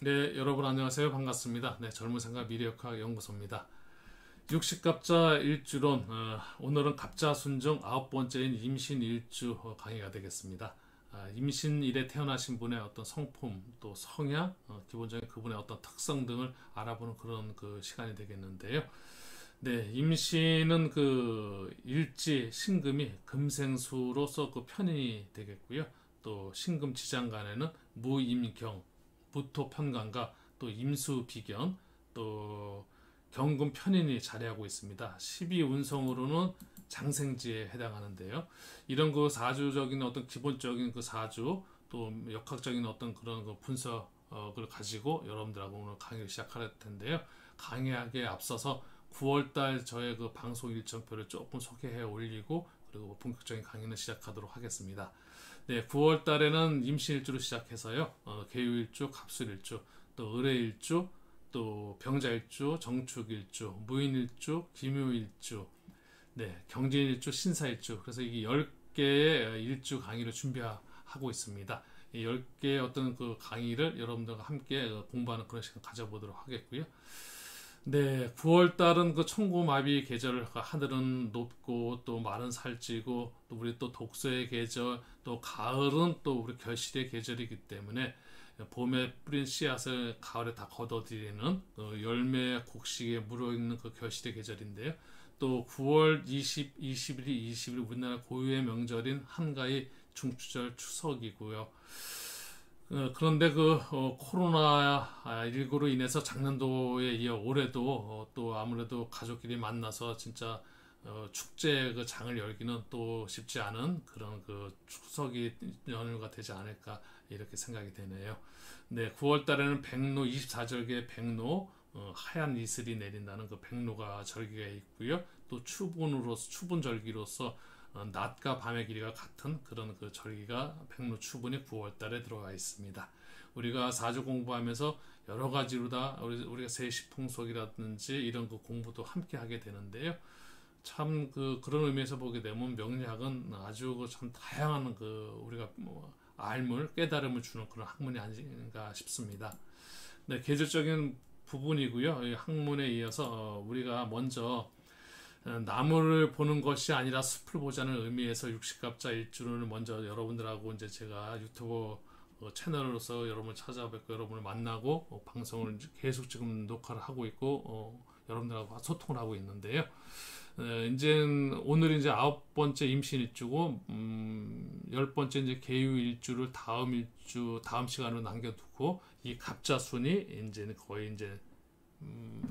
네, 여러분 안녕하세요. 반갑습니다. 네, 젊은 생각 미래역학 연구소입니다. 육식갑자 일주론, 오늘은 갑자순정 9번째인 임신일주 강의가 되겠습니다. 임신일에 태어나신 분의 어떤 성품, 또 성향, 기본적인 그분의 어떤 특성 등을 알아보는 그런 그 시간이 되겠는데요. 네, 임신은 그 일지, 신금이 금생수로서 그 편인이 되겠고요. 또 신금 지장간에는 무임경, 무토 편관과 또 임수 비견, 또 경금 편인이 자리하고 있습니다. 12운성으로는 장생지에 해당하는데요. 이런 그 사주적인 어떤 기본적인 그 사주, 또 역학적인 어떤 그런 그 분석을 가지고 여러분들하고 오늘 강의를 시작할 텐데요. 강의하기에 앞서서 9월달 저의 그 방송 일정표를 조금 소개해 올리고 그리고 본격적인 강의는 시작하도록 하겠습니다. 네, 9월 달에는 임신일주로 시작해서요. 계유일주, 갑술일주, 또 을해일주, 또 병자일주, 정축일주, 무인일주, 기묘일주, 네, 경진일주, 신사일주. 그래서 이게 10개의 일주 강의를 준비하고 있습니다. 이 10개의 어떤 그 강의를 여러분들과 함께 공부하는 그런 시간 가져보도록 하겠고요. 네, 9월 달은 그 천고마비 계절, 하늘은 높고 또 마른 살찌고 또 우리 또 독서의 계절, 또 가을은 또 우리 결실의 계절이기 때문에 봄에 뿌린 씨앗을 가을에 다 걷어들이는 열매 곡식에 물어있는 그 결실의 계절인데요. 또 9월 20, 21일, 20일 우리나라 고유의 명절인 한가위 중추절 추석이고요. 그런데 코로나19로 인해서 작년도에 이어 올해도 또 아무래도 가족끼리 만나서 진짜 축제 그 장을 열기는 또 쉽지 않은 그런 그 추석이 연휴가 되지 않을까 이렇게 생각이 되네요. 네, 9월 달에는 백로 24절기의 백로 하얀 이슬이 내린다는 그 백로가 절기가 있고요. 또 추분절기로서 낮과 밤의 길이가 같은 그런 그 절기가 백로 추분이 9월 달에 들어가 있습니다. 우리가 사주 공부하면서 여러 가지로 다 우리가 세시풍속이라든지 이런 그 공부도 함께 하게 되는데요. 참 그런 의미에서 보게 되면 명리학은 아주 참 다양한 우리가 뭐 알물 깨달음을 주는 그런 학문이 아닌가 싶습니다. 네, 계절적인 부분이고요. 이 학문에 이어서 우리가 먼저 나무를 보는 것이 아니라 숲을 보자는 의미에서 육식갑자 일주를 먼저 여러분들하고 이제 제가 유튜브 채널로서 여러분을 찾아뵙고 여러분을 만나고 방송을 계속 지금 녹화를 하고 있고 여러분들하고 소통을 하고 있는데요. 이제 오늘 이제 9번째 임신 일주고 10번째 이제 계유 일주를 다음 시간으로 남겨두고 이 갑자순이 이제 거의 이제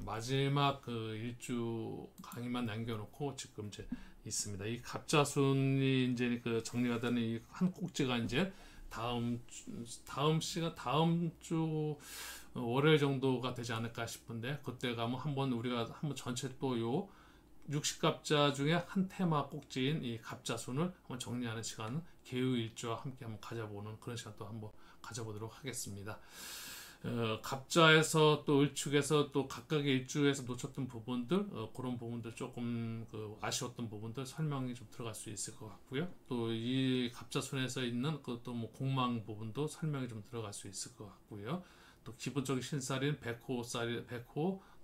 마지막 그 일주 강의만 남겨놓고 지금 이제 있습니다. 이 갑자순이 이제 그 정리가 되는 이 한 꼭지가 이제 다음 주 월요일 정도가 되지 않을까 싶은데 그때 가면 우리가 한번 전체 또요 60갑자 중에 한 테마 꼭지인 이 갑자순을 한번 정리하는 시간 계유일주와 함께 한번 가져보는 그런 시간 또 한번 가져보도록 하겠습니다. 갑자에서 또 을축에서 또 각각의 일주에서 놓쳤던 부분들 그런 부분들 조금 아쉬웠던 부분들 설명이 좀 들어갈 수 있을 것 같고요. 또 이 갑자순에서 있는 그또 뭐 공망 부분도 설명이 좀 들어갈 수 있을 것 같고요. 또 기본적인 신살인 백호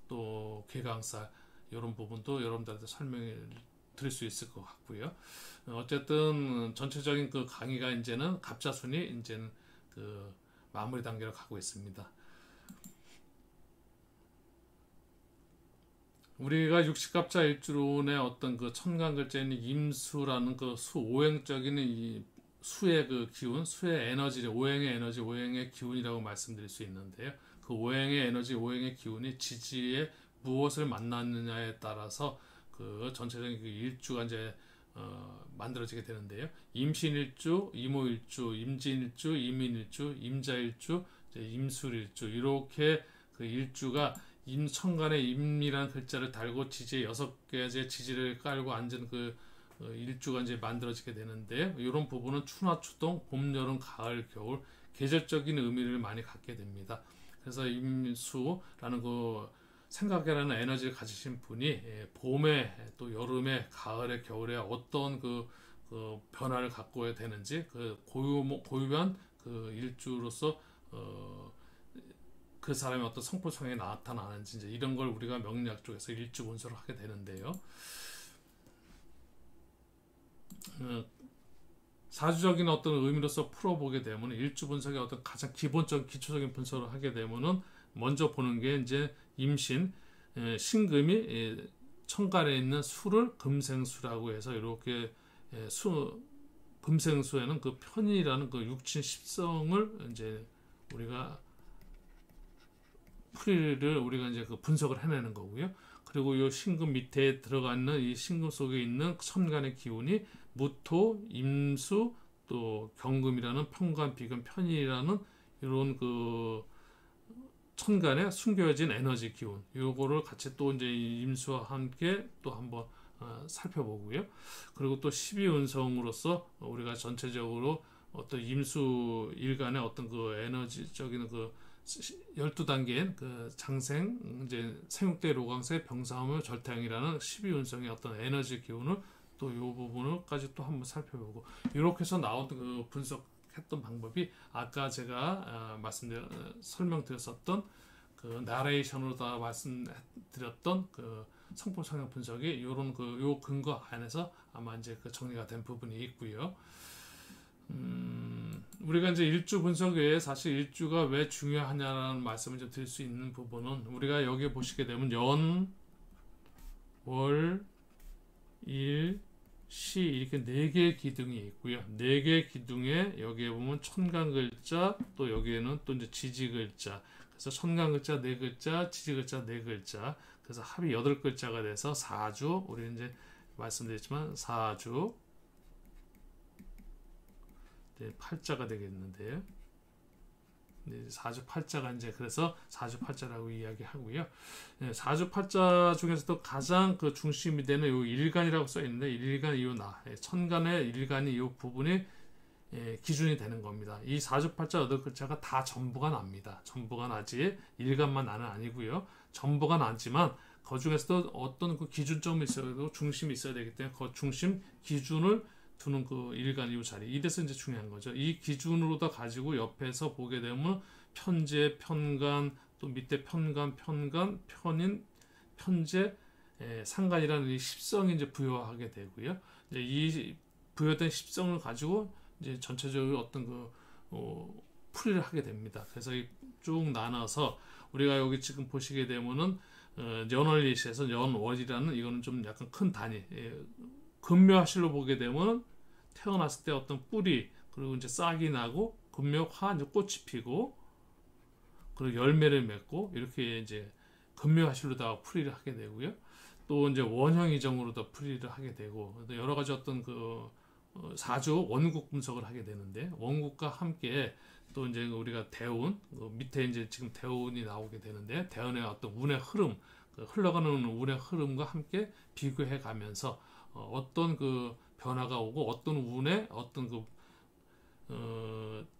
또 개강살 이런 부분도 여러분들한테 설명을 드릴 수 있을 것 같고요. 어쨌든 전체적인 그 강의가 이제는 갑자순이 이제는 마무리 단계로 가고 있습니다. 우리가 육식갑자 일주론의 어떤 그 천간글자인 임수라는 그 오행적인 이 수의 그 기운, 수의 에너지, 오행의 에너지, 오행의 기운이라고 말씀드릴 수 있는데요. 그 오행의 에너지, 오행의 기운이 지지에 무엇을 만났느냐에 따라서 그 전체적인 그 일주가 이제 만들어지게 되는데요. 임신일주, 이모일주, 임진일주, 이민일주, 임자일주, 임술일주 이렇게 그 일주가 임천간에 임이라는 글자를 달고 지지에 6개의 지지를 깔고 앉은 일주가 이제 만들어지게 되는데요. 이런 부분은 추나 추동, 봄, 여름, 가을, 겨울 계절적인 의미를 많이 갖게 됩니다. 그래서 임수라는 생각이라는 에너지를 가지신 분이 봄에 또 여름에 가을에 겨울에 어떤 변화를 갖고야 되는지 고유한 일주로서 그 사람의 어떤 성품 성향이 나타나는지 이제 이런 걸 우리가 명리학 쪽에서 일주 분석을 하게 되는데요. 사주적인 어떤 의미로서 풀어보게 되면 일주 분석의 어떤 가장 기본적인 기초적인 분석을 하게 되면은 먼저 보는 게 이제 임신 신금이 천간에 있는 수를 금생수라고 해서 이렇게 금생수에는 그 편이라는 그 육친 십성을 이제 우리가 풀이를 우리가 이제 그 분석을 해내는 거고요. 그리고 이 신금 밑에 들어가 있는 이 신금 속에 있는 천간의 기운이 무토, 임수, 또 경금이라는 편관, 비금, 편이라는 이런 그 천간에 숨겨진 에너지 기운, 요거를 같이 또 이제 임수와 함께 또 한번 살펴보고요. 그리고 또 12운성으로서 우리가 전체적으로 어떤 임수 일간의 어떤 그 에너지적인 그 12단계인 그 장생, 이제 생육대, 로강세, 병사화묘, 절타형이라는 12운성의 어떤 에너지 기운을 또 이 부분을까지 또 한번 살펴보고, 이렇게 해서 나온 그 분석했던 방법이 아까 제가 설명드렸었던 그 나레이션으로 다 말씀드렸던 그 성품 성향 분석이 이런 그 요 근거 안에서 아마 이제 그 정리가 된 부분이 있고요. 우리가 이제 일주 분석 외에 사실 일주가 왜 중요하냐라는 말씀을 좀 드릴 수 있는 부분은, 우리가 여기 보시게 되면 연, 월, 일, 시 이렇게 4개의 기둥이 있고요. 4개의 기둥에 여기에 보면 천간 글자, 또 여기에는 또 이제 지지 글자. 그래서 천간 글자 4글자, 지지 글자 4글자. 그래서 합이 8글자가 돼서 사주. 우리 이제 말씀드렸지만 사주. 네, 팔자가 되겠는데요. 네, 사주팔자가 이제 그래서 사주팔자라고 이야기하고요. 네, 사주팔자 중에서도 가장 그 중심이 되는 요 일간이라고 써 있는데, 일간 이요 나 천간의 일간이 이 부분이 기준이 되는 겁니다. 이 사주팔자 8글자가 다 전부가 납니다. 전부가 나지 일간만 나는 아니고요. 전부가 나지만 그 중에서도 어떤 그 기준점이 있어야 되고 중심이 있어야 되기 때문에 그 중심 기준을 두는 그 일간 이후 자리, 이래서 이제 중요한 거죠. 이 기준으로다 가지고 옆에서 보게 되면 편재, 편간, 또 밑에 편간, 편인, 편재, 상간이라는 이 십성이 이제 부여하게 되고요. 이제 이 부여된 십성을 가지고 이제 전체적으로 어떤 그 풀이를 하게 됩니다. 그래서 쭉 나눠서 우리가 여기 지금 보시게 되면은 연월리시에서 연월이라는 이거는 좀 약간 큰 단위. 금묘화실로 보게 되면 태어났을 때 어떤 뿌리, 그리고 이제 싹이 나고 금묘화 이제 꽃이 피고 그리고 열매를 맺고 이렇게 이제 금묘화실로다가 풀이를 하게 되고요. 또 이제 원형이정으로도 풀이를 하게 되고 여러 가지 어떤 그 사주 원국 분석을 하게 되는데, 원국과 함께 또 이제 우리가 대운 밑에 이제 지금 대운이 나오게 되는데, 대운의 어떤 운의 흐름, 흘러가는 운의 흐름과 함께 비교해 가면서 어떤 그 변화가 오고 어떤 운에 어떤 그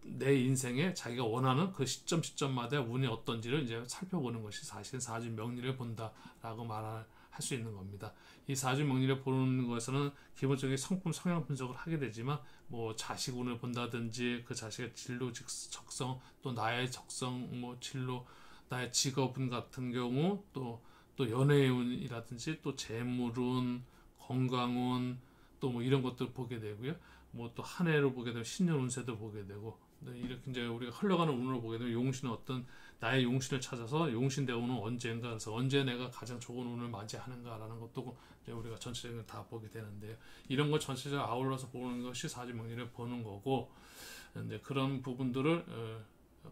내 인생에 자기가 원하는 그 시점마다 운이 어떤지를 이제 살펴보는 것이 사실 사주 명리를 본다라고 말할 수 있는 겁니다. 이 사주 명리를 보는 것에서는 기본적인 성품 성향 분석을 하게 되지만, 뭐 자식 운을 본다든지 그 자식의 진로 적성, 또 나의 적성, 뭐 진로, 나의 직업운 같은 경우, 또 연애운이라든지 또 재물운, 건강운, 또 뭐 이런 것들 보게 되고요. 뭐 또 한 해로 보게 되면 신년 운세도 보게 되고, 이렇게 이제 우리가 흘러가는 운으로 보게 되면 용신은 어떤 나의 용신을 찾아서 용신 대운은 언제인가, 그래서 언제 내가 가장 좋은 운을 맞이하는가라는 것도 이제 우리가 전체적으로 다 보게 되는데요. 이런 거 전체적으로 아울러서 보는 것이 사주명리를 보는 거고, 이제 그런 부분들을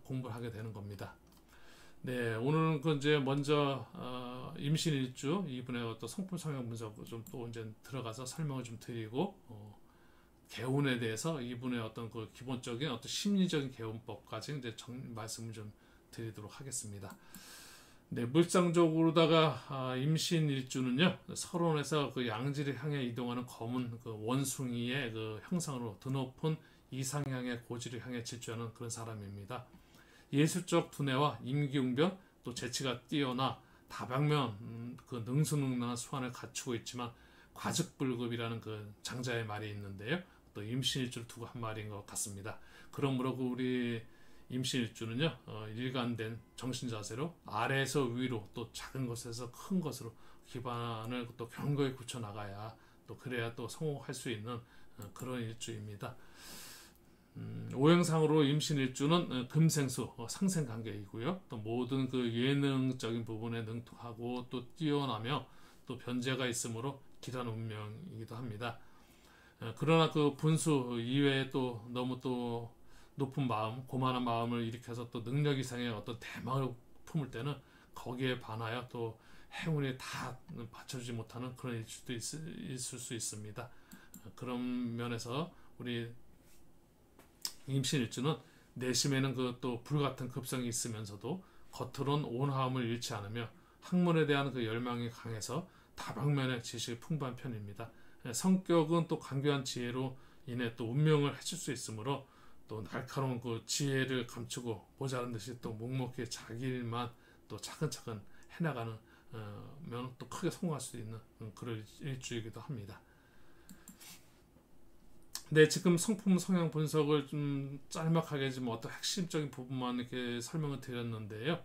공부를 하게 되는 겁니다. 네, 오늘은 그 이제 먼저 임신일주 이분의 어떤 성품 성향 분석 좀 또 이제 들어가서 설명을 좀 드리고, 개운에 대해서 이분의 어떤 그 기본적인 어떤 심리적인 개운법까지 이제 말씀을 좀 드리도록 하겠습니다. 네, 물상적으로다가 임신일주는요, 서론에서 그 양지를 향해 이동하는 검은 그 원숭이의 그 형상으로 드높은 이상향의 고지를 향해 질주하는 그런 사람입니다. 예술적 두뇌와 임기응변, 또 재치가 뛰어나 다방면 그 능수능란한 수완을 갖추고 있지만 과즙불급이라는 그 장자의 말이 있는데요. 또 임신일주를 두고 한 말인 것 같습니다. 그러므로 우리 임신일주는요, 일관된 정신 자세로 아래에서 위로 또 작은 것에서 큰 것으로 기반을 또 견고히 굳혀 나가야 또 그래야 또 성공할 수 있는 그런 일주입니다. 오행상으로 임신일주는 금생수 상생관계이고요. 또 모든 그 예능적인 부분에 능통하고 또 뛰어나며 또 변재가 있으므로 길한 운명이기도 합니다. 그러나 그 분수 이외에 또 너무 또 높은 마음, 고만한 마음을 일으켜서 또 능력 이상의 어떤 대망을 품을 때는 거기에 반하여 또 행운이 다 받쳐주지 못하는 그런 일수도 있을 수 있습니다. 그런 면에서 우리 임신일주는 내심에는 그 또 불같은 급성이 있으면서도 겉으론 온화함을 잃지 않으며 학문에 대한 그 열망이 강해서 다방면의 지식이 풍부한 편입니다. 성격은 또 간교한 지혜로 인해 또 운명을 해칠 수 있으므로 또 날카로운 그 지혜를 감추고 모자란 듯이 또 묵묵히 자기 일만 또 차근차근 해나가는 면 또 크게 성공할 수 있는 그런 일주이기도 합니다. 네, 지금 성품 성향 분석을 좀 짤막하게 좀 어떤 핵심적인 부분만 이렇게 설명을 드렸는데요.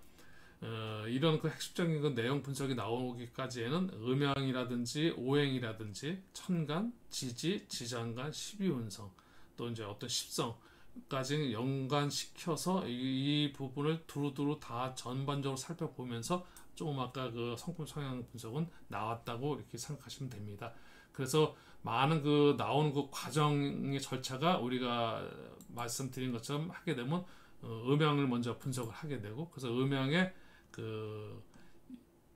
이런 그 핵심적인 그 내용 분석이 나오기까지에는 음양이라든지 오행이라든지 천간, 지지, 지장간, 십이운성 또 이제 어떤 십성까지 연관시켜서 이 부분을 두루두루 다 전반적으로 살펴보면서 조금 아까 그 성품 성향 분석은 나왔다고 이렇게 생각하시면 됩니다. 그래서 많은 그 나오는 그 과정의 절차가 우리가 말씀드린 것처럼 하게 되면 음양을 먼저 분석을 하게 되고, 그래서 음양의 그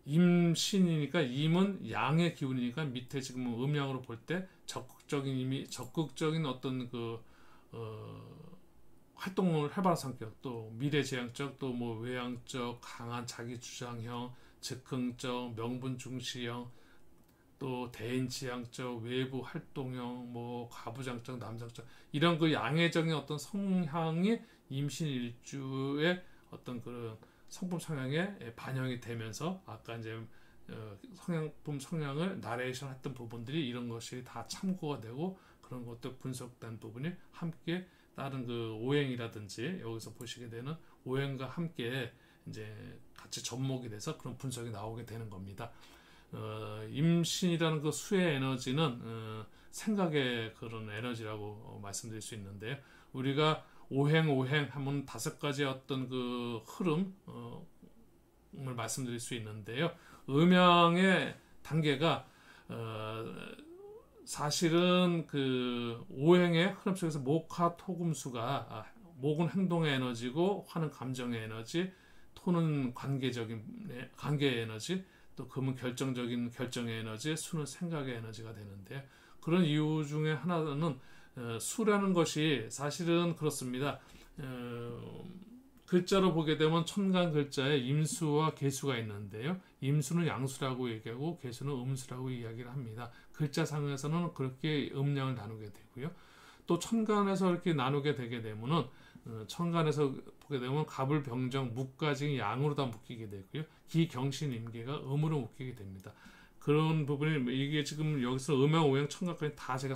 임신이니까 임은 양의 기운이니까 밑에 지금 음양으로 볼 때 적극적인 어떤 그 활동을 해봐라 성격, 또 미래지향적, 또 뭐 외향적, 강한 자기 주장형, 즉흥적, 명분 중시형, 또 대인지향적, 외부 활동형, 뭐 가부장적, 남장적 이런 그 양회적인 어떤 성향이 임신일주의 어떤 그런 성품 성향에 반영이 되면서 아까 이제 성향품 성향을 나레이션 했던 부분들이 이런 것이 다 참고가 되고 그런 것도 분석된 부분이 함께 다른 그 오행이라든지 여기서 보시게 되는 오행과 함께 이제 같이 접목이 돼서 그런 분석이 나오게 되는 겁니다. 임신이라는 그 수의 에너지는 생각의 그런 에너지라고 말씀드릴 수 있는데요. 우리가 오행 하면 5가지 어떤 그 흐름을 말씀드릴 수 있는데요. 음양의 단계가 사실은 그 오행의 흐름 속에서 목화 토금수가 목은 행동의 에너지고 화는 감정의 에너지, 토는 관계의 에너지, 또 금은 결정적인 결정의 에너지, 수는 생각의 에너지가 되는데, 그런 이유 중에 하나는 수라는 것이 사실은 그렇습니다. 글자로 보게 되면 천간 글자에 임수와 계수가 있는데요. 임수는 양수라고 얘기하고 계수는 음수라고 이야기를 합니다. 글자상에서는 그렇게 음양을 나누게 되고요. 또 천간에서 이렇게 나누게 되게 되면은 천간에서 보게 되면 갑을 병정 묵까지 양으로 다 묶이게 되고요. 기경신 임계가 음으로 묶이게 됩니다. 그런 부분이 이게 지금 여기서 음양 오행 천간까지 다 제가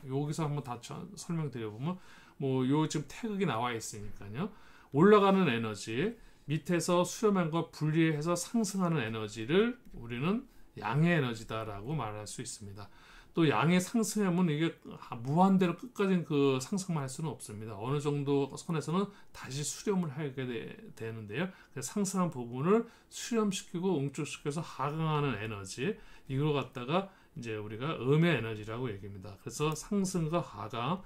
여기서 한번 다 설명드려보면 뭐 요 지금 태극이 나와 있으니까요. 올라가는 에너지 밑에서 수렴한과 분리해서 상승하는 에너지를 우리는 양의 에너지다라고 말할 수 있습니다. 또 양의 상승하면 이게 무한대로 끝까지 그 상승만 할 수는 없습니다. 어느 정도 선에서는 다시 수렴을 하게 되는데요. 그래서 상승한 부분을 수렴시키고 응축시켜서 하강하는 에너지, 이걸 갖다가 이제 우리가 음의 에너지라고 얘기합니다. 그래서 상승과 하강,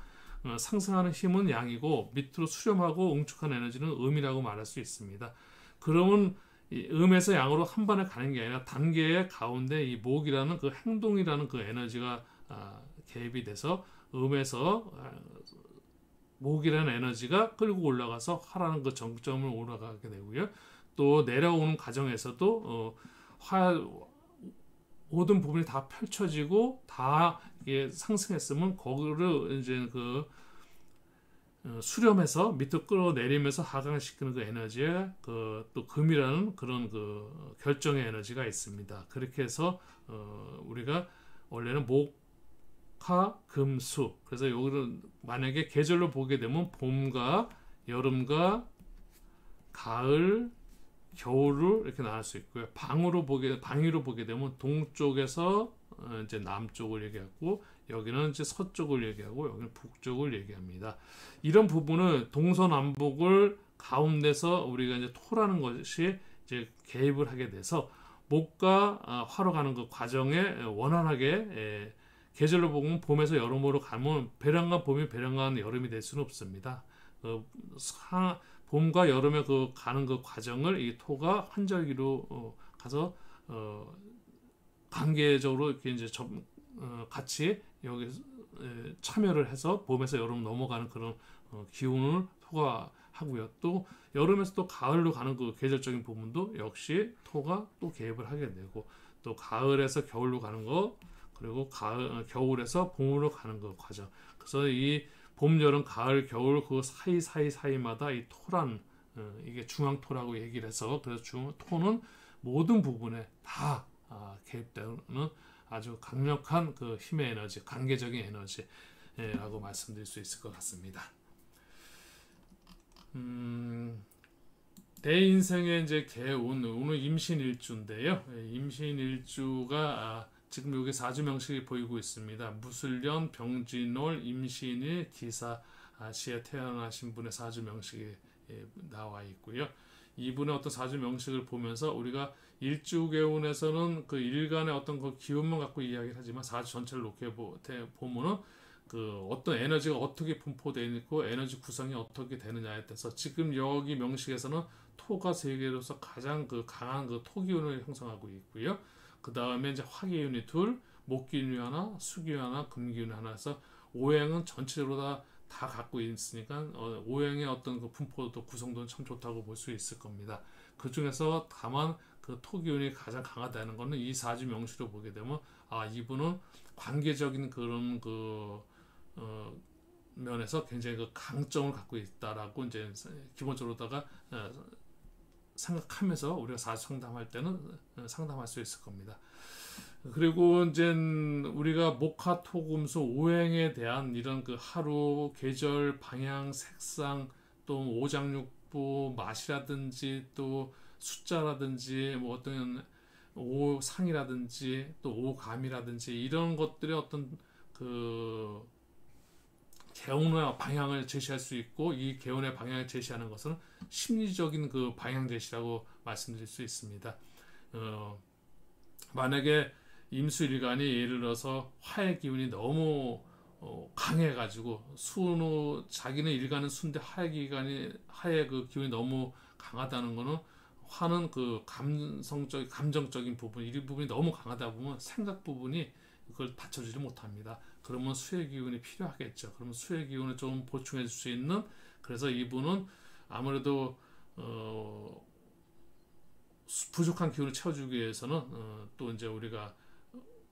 상승하는 힘은 양이고 밑으로 수렴하고 응축한 에너지는 음이라고 말할 수 있습니다. 그러면 이 음에서 양으로 한 번에 가는 게 아니라 단계의 가운데 이 목이라는 그 행동이라는 그 에너지가 개입이 돼서 음에서 목이라는 에너지가 끌고 올라가서 화라는 그 정점을 올라가게 되고요. 또 내려오는 과정에서도 모든 부분이 다 펼쳐지고 다 이게 상승했으면 거기를 이제 그 수렴해서 밑으로 끌어내리면서 하강시키는 그 에너지에 또 금이라는 그런 그 결정의 에너지가 있습니다. 그렇게 해서 우리가 원래는 목화 금수, 그래서 여기를 만약에 계절로 보게 되면 봄과 여름과 가을, 겨울을 이렇게 나눌 수 있고요. 방위로 보게 되면 동쪽에서 이제 남쪽을 얘기하고, 여기는 이제 서쪽을 얘기하고, 여기는 북쪽을 얘기합니다. 이런 부분을 동서남북을 가운데서 우리가 이제 토라는 것이 이제 개입을 하게 돼서 목과 화로 가는 그 과정에 원활하게 계절로 보면 봄에서 여름으로 가면 배량간 봄이 배량간 여름이 될 수는 없습니다. 봄과 여름에 그 가는 그 과정을 이 토가 환절기로 가서 관계적으로 이렇게 이제 같이 여기 참여를 해서 봄에서 여름 넘어가는 그런 기운을 토가 하고요. 또 여름에서 또 가을로 가는 그 계절적인 부분도 역시 토가 또 개입을 하게 되고, 또 가을에서 겨울로 가는 거, 그리고 겨울에서 봄으로 가는 그 과정. 그래서 이 봄, 여름, 가을, 겨울 그 사이마다 이 토란 이게 중앙토라고 얘기를 해서, 그래서 토는 모든 부분에 다 개입되는 아주 강력한 그 힘의 에너지, 관계적인 에너지라고 말씀드릴 수 있을 것 같습니다. 내 인생의 이제 개운, 오늘 임신일주인데요. 임신일주가 지금 여기 사주명식이 보이고 있습니다. 무술년, 병진월, 임신일, 기사시에 태어나신 분의 사주명식이 나와 있고요. 이분의 어떤 사주명식을 보면서 우리가 일주개운에서는 그 일간의 어떤 그 기운만 갖고 이야기를 하지만 사주 전체를 놓게 보면은 그 어떤 에너지가 어떻게 분포되어 있고 에너지 구성이 어떻게 되느냐에 따라서 지금 여기 명식에서는 토가 세계로서 가장 그 강한 그 토기운을 형성하고 있고요. 그 다음에 이제 화기운이 둘, 목기운이 하나, 수기운이 하나, 금기운이 하나 해서 오행은 전체적으로 다 갖고 있으니까 오행의 어떤 그 분포도 구성도는 참 좋다고 볼 수 있을 겁니다. 그 중에서 다만 그 토기운이 가장 강하다는 것은 이 사주 명시로 보게 되면 이분은 관계적인 그런 면에서 굉장히 그 강점을 갖고 있다라고 이제 기본적으로다가 생각하면서 우리가 사주 상담할 때는 상담할 수 있을 겁니다. 그리고 이제 우리가 목화 토금수 오행에 대한 이런 그 하루, 계절, 방향, 색상, 또 오장육부, 맛이라든지 또 숫자라든지 뭐 어떤 오상이라든지 또 오감이라든지 이런 것들의 어떤 그 개운의 방향을 제시할 수 있고, 이 개운의 방향을 제시하는 것은 심리적인 그 방향 제시라고 말씀드릴 수 있습니다. 만약에 임수일간이 예를 들어서 화의 기운이 너무 강해가지고 자기는 일간은 수인데 화의 그 기운이 너무 강하다는 거는, 화는 그 감정적인 부분, 이 부분이 너무 강하다 보면 생각 부분이 그걸 받쳐주지 못합니다. 그러면 수의 기운이 필요하겠죠. 그러면 수의 기운을 좀 보충해 줄 수 있는, 그래서 이분은 아무래도 부족한 기운을 채워주기 위해서는 또 이제 우리가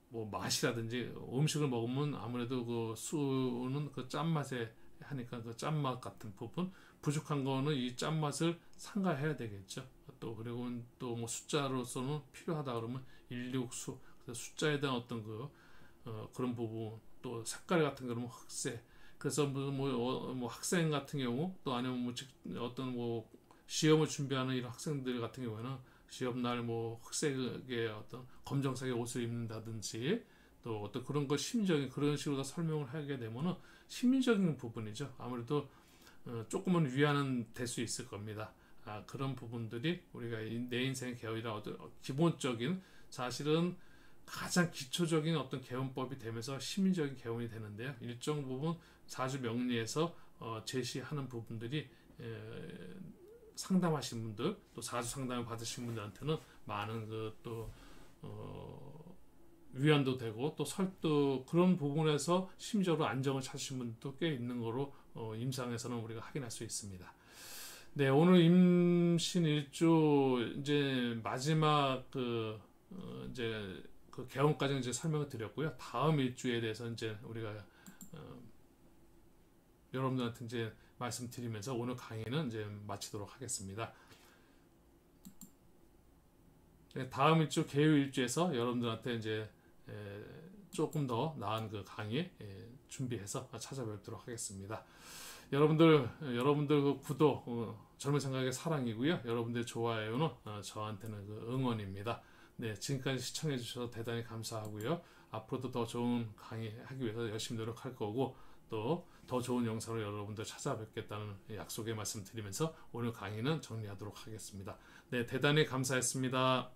뭐 맛이라든지 음식을 먹으면 아무래도 그 수는 그 짠맛에 하니까 그 짠맛 같은 부분, 부족한 거는 이 짠맛을 상가해야 되겠죠. 또 그리고 또 뭐 숫자로서는 필요하다 그러면 일육수, 그래서 숫자에 대한 어떤 그런 부분, 또 색깔 같은 거 그러면 흑색. 그래서 뭐 학생 같은 경우, 또 아니면 뭐 어떤 뭐 시험을 준비하는 이런 학생들 같은 경우에는 시험날 뭐 흑색의 어떤 검정색의 옷을 입는다든지, 또 어떤 그런 거 심리적인 그런 식으로 설명을 하게 되면은 심리적인 부분이죠. 아무래도 조금은 위안은 될 수 있을 겁니다. 그런 부분들이 우리가 내 인생의 개운이라 어떤 기본적인, 사실은 가장 기초적인 어떤 개운법이 되면서 심리적인 개운이 되는데요. 일정 부분 사주 명리에서 제시하는 부분들이 상담하신 분들, 또 사주 상담을 받으신 분들한테는 많은 또 위안도 되고 또 설득, 그런 부분에서 심리적으로 안정을 찾으신 분도 꽤 있는 거로 임상에서는 우리가 확인할 수 있습니다. 네, 오늘 임신일주 이제 마지막 이제 그 개운까지 이제 설명을 드렸고요. 다음 일주에 대해서 이제 우리가 여러분들한테 이제 말씀드리면서 오늘 강의는 이제 마치도록 하겠습니다. 네, 다음 일주 개유 일주에서 여러분들한테 이제 조금 더 나은 그 강의 준비해서 찾아뵙도록 하겠습니다. 여러분들 그 구독, 젊은 생각의 사랑이고요. 여러분들 좋아요는 저한테는 그 응원입니다. 네, 지금까지 시청해 주셔서 대단히 감사하고요. 앞으로도 더 좋은 강의 하기 위해서 열심히 노력할 거고, 또 더 좋은 영상으로 여러분들 찾아뵙겠다는 약속의 말씀 드리면서 오늘 강의는 정리하도록 하겠습니다. 네, 대단히 감사했습니다.